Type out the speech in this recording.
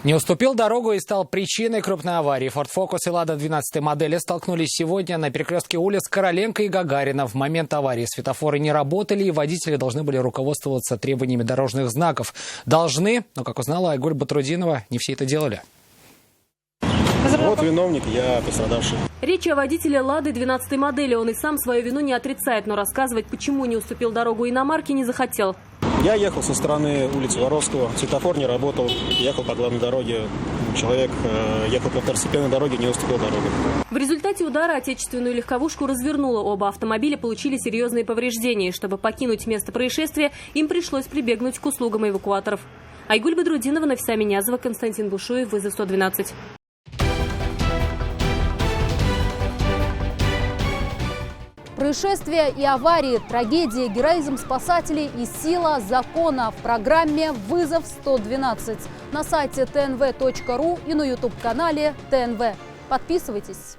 Не уступил дорогу и стал причиной крупной аварии. Ford Focus и Lada 12 модели столкнулись сегодня на перекрестке улиц Короленко и Гагарина. В момент аварии светофоры не работали, и водители должны были руководствоваться требованиями дорожных знаков. Должны, но, как узнала Айгуль Батрудинова, не все это делали. Вот виновник, я пострадавший. Речь о водителе «Лады» 12 модели. Он и сам свою вину не отрицает, но рассказывать, почему не уступил дорогу иномарке, не захотел. Я ехал со стороны улицы Воровского, светофор не работал, ехал по главной дороге. Человек ехал по второстепенной дороге, не уступил дорогу. В результате удара отечественную легковушку развернуло. Оба автомобиля получили серьезные повреждения. Чтобы покинуть место происшествия, им пришлось прибегнуть к услугам эвакуаторов. Айгуль Батрудинова, Нафиса Минязова, Константин Бушуев, Вызов 112. Происшествия и аварии, трагедии, героизм спасателей и сила закона в программе «Вызов 112» на сайте tnv.ru и на YouTube-канале ТНВ. Подписывайтесь.